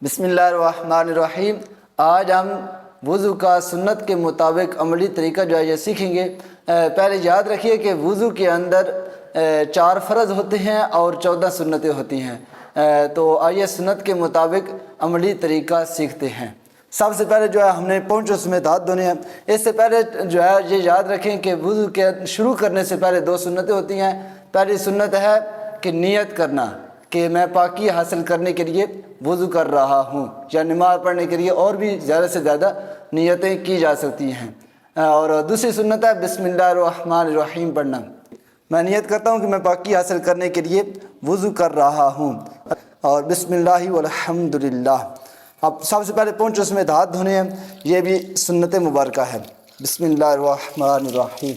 بسم اللہ الرحمن الرحیم۔ آج ہم وضو کا سنت کے مطابق عملی طریقہ جو ہے یہ سیکھیں گے۔ پہلے یاد رکھیے کہ وضو کے اندر 4 فرض ہوتے ہیں اور 14 سنتیں ہوتی ہیں۔ تو آئیے سنت کے مطابق عملی طریقہ سیکھتے ہیں۔ سب سے پہلے جو ہے ہم نے پونچھوں سمیت ہاتھ دھونے ہیں۔ اس سے پہلے جو ہے یہ یاد رکھیں کہ وضو کے شروع کرنے سے پہلے 2 سنتیں ہوتی ہیں۔ پہلی سنت ہے کہ نیت کرنا کہ میں پاکی حاصل کرنے کے لیے وضو کر رہا ہوں، یا نماز پڑھنے کے لیے اور بھی زیادہ سے زیادہ نیتیں کی جا سکتی ہیں۔ اور دوسری سنت ہے بسم اللہ الرحمن الرحیم پڑھنا۔ میں نیت کرتا ہوں کہ میں پاکی حاصل کرنے کے لیے وضو کر رہا ہوں، اور بسم اللہ والحمد للہ۔ اب سب سے پہلے پونچھوں سمیت ہاتھ دھونے ہیں، یہ بھی سنت مبارکہ ہے۔ بسم اللہ الرحمن الرحیم۔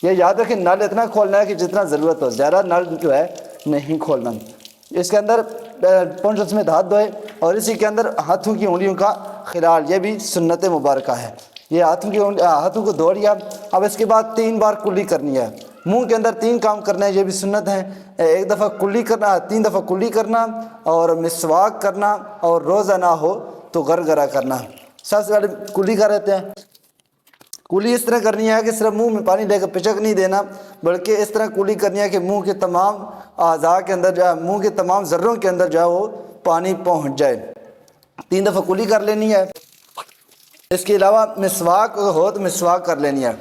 یہ یاد رکھیں نل اتنا کھولنا ہے کہ جتنا ضرورت ہو، زیادہ نل جو ہے نہیں کھولنا۔ اس کے اندر پونچھوں سمیت ہاتھ دھوئے، اور اسی کے اندر ہاتھوں کی انگلیوں کا خلال، یہ بھی سنت مبارکہ ہے۔ یہ ہاتھوں کو دھو لیا۔ اب اس کے بعد 3 بار کلی کرنی ہے۔ منہ کے اندر 3 کام کرنا ہے، یہ بھی سنت ہے۔ 1 دفعہ کلی کرنا، 3 دفعہ کلی کرنا، اور مسواک کرنا، اور روزہ نہ ہو تو گرگرہ کرنا۔ سب سے پہلے کلی کر رہتے ہیں۔ کلی اس طرح کرنی ہے کہ صرف منہ میں پانی لے کر پچک نہیں دینا، بلکہ اس طرح کلی کرنی ہے کہ منہ کے تمام اعضاء کے اندر جو ہے، منہ کے تمام ذروں کے اندر جو ہے وہ پانی پہنچ جائے۔ 3 دفعہ کلی کر لینی ہے۔ اس کے علاوہ مسواک ہو تو مسواک کر لینی ہے،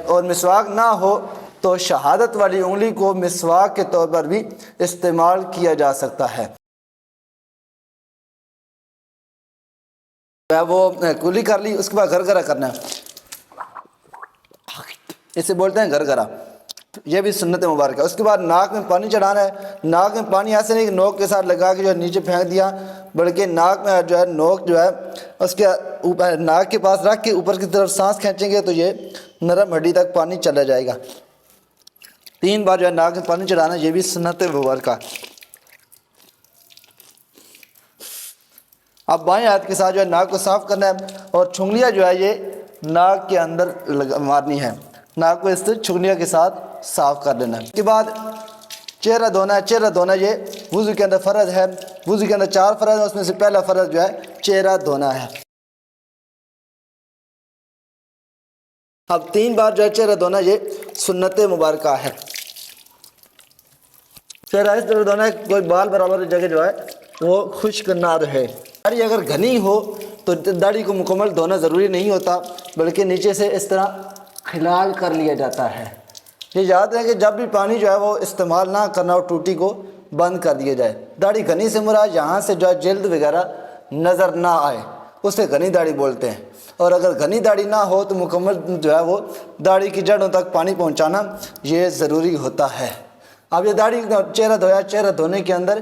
اور مسواک نہ ہو تو شہادت والی انگلی کو مسواک کے طور پر بھی استعمال کیا جا سکتا ہے۔ وہ کلی کر لی، اس کے بعد گرگرہ کرنا ہے۔ اسے بولتے ہیں گرگرہ، یہ بھی سنت مبارک ہے۔ اس کے بعد ناک میں پانی چڑھانا ہے۔ ناک میں پانی ایسے نہیں کہ نوک کے ساتھ لگا کے جو ہے نیچے پھینک دیا، بلکہ ناک میں جو ہے نوک جو ہے اس کے اوپر ناک کے پاس رکھ کے اوپر کی طرف سانس کھینچیں گے تو یہ نرم ہڈی تک پانی چلا جائے گا۔ 3 بار جو ہے ناک میں پانی چڑھانا، یہ بھی سنت مبارکہ۔ اب بائیں ہاتھ کے ساتھ جو ہے ناک کو صاف کرنا ہے، اور چھنگلیاں جو ہے یہ ناک کے اندر مارنی ہے۔ ناک کو اس سے چھنگلیاں کے ساتھ صاف کر لینا ہے۔ اس کے بعد چہرہ دھونا ہے۔ چہرہ دھونا یہ وضو کے اندر فرض ہے۔ وضو کے اندر 4 فرض ہیں، اس میں سے پہلا فرض جو ہے چہرہ دھونا ہے۔ اب 3 بار جو ہے چہرہ دھونا، یہ سنت مبارکہ ہے۔ چہرہ اس طرح دھونا ہے کہ کوئی بال برابر جگہ جو ہے وہ خشک نہ رہے۔ داڑھی اگر گھنی ہو تو داڑھی کو مکمل دھونا ضروری نہیں ہوتا، بلکہ نیچے سے اس طرح خلال کر لیا جاتا ہے۔ یہ یاد ہے کہ جب بھی پانی جو ہے وہ استعمال نہ کرنا، اور ٹوٹی کو بند کر دیا جائے۔ داڑھی گھنی سے مراد یہاں سے جو ہے جلد وغیرہ نظر نہ آئے، اسے گھنی داڑھی بولتے ہیں۔ اور اگر گھنی داڑھی نہ ہو تو مکمل جو ہے وہ داڑھی کی جڑوں تک پانی پہنچانا یہ ضروری ہوتا ہے۔ اب یہ داڑھی چہرہ دھویا، چہرہ دھونے کے اندر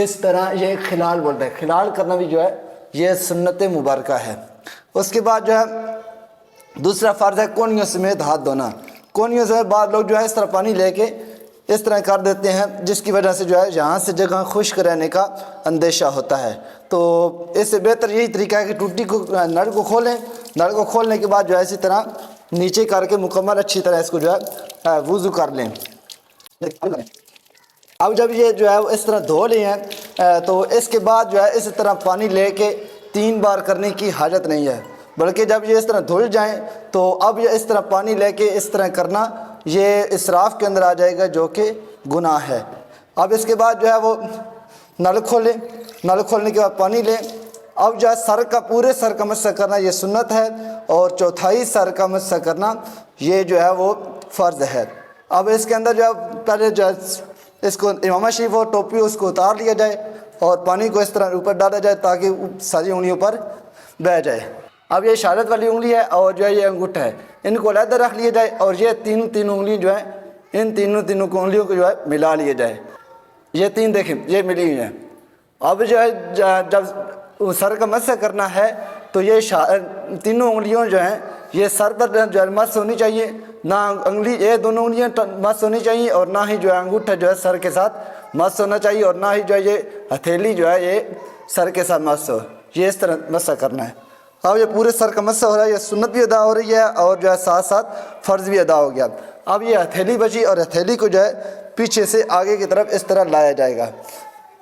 اس طرح یہ خلال بولتے ہیں۔ خلال کرنا بھی جو ہے یہ سنت مبارکہ ہے۔ اس کے بعد جو ہے دوسرا فرض ہے کونیوں سمیت ہاتھ دھونا۔ کونیوں سے بعض لوگ جو ہے اس طرح پانی لے کے اس طرح کر دیتے ہیں، جس کی وجہ سے جو ہے یہاں سے جگہ خشک رہنے کا اندیشہ ہوتا ہے۔ تو اس سے بہتر یہی طریقہ ہے کہ ٹوٹی کو نل کو کھولیں۔ نل کو کھولنے کے بعد جو ہے اسی طرح نیچے کر کے مکمل اچھی طرح اس کو جو ہے وضو کر لیں۔ اب جب یہ جو ہے اس طرح دھو لے ہیں تو اس کے بعد جو ہے اس طرح پانی لے کے 3 بار کرنے کی حاجت نہیں ہے، بلکہ جب یہ اس طرح دھل جائیں تو اب یہ اس طرح پانی لے کے اس طرح کرنا یہ اسراف کے اندر آ جائے گا، جو کہ گناہ ہے۔ اب اس کے بعد جو ہے وہ نل کھولیں۔ نل کھولنے کے بعد پانی لیں۔ اب جو ہے سر کا پورے سر کا مسح کرنا یہ سنت ہے، اور چوتھائی سر کا مسح کرنا یہ جو ہے وہ فرض ہے۔ اب اس کے اندر جو ہے پہلے جو ہے اس کو امامہ شریف اور ٹوپی اس کو اتار لیا جائے، اور پانی کو اس طرح اوپر ڈالا جائے تاکہ ساری انگلیوں پر بہہ جائے۔ اب یہ اشارت والی انگلی ہے اور جو ہے یہ انگوٹھا ہے، ان کو علیحدہ رکھ لیا جائے، اور یہ تین انگلیاں جو ہیں ان تینوں انگلیوں کو جو ہے ملا لیا جائے۔ یہ 3 دیکھیں یہ ملی ہوئی ہیں۔ اب جو ہے جب سر کا مسح کرنا ہے تو یہ تینوں انگلیوں جو ہیں یہ سر پر جو ہے مس ہونی چاہیے، نہ انگلی یہ دونوں انگلیاں مس ہونی چاہیے، اور نہ ہی جو ہے انگوٹھا جو ہے سر کے ساتھ مس ہونا چاہیے، اور نہ ہی جو ہے یہ ہتھیلی جو ہے یہ سر کے ساتھ مس ہو۔ یہ اس طرح مسح کرنا ہے۔ اب یہ پورے سر کا مسح ہو رہا ہے، یہ سنت بھی ادا ہو رہی ہے، اور جو ہے ساتھ ساتھ فرض بھی ادا ہو گیا۔ اب یہ ہتھیلی بچی، اور ہتھیلی کو جو ہے پیچھے سے آگے کی طرف اس طرح لایا جائے گا۔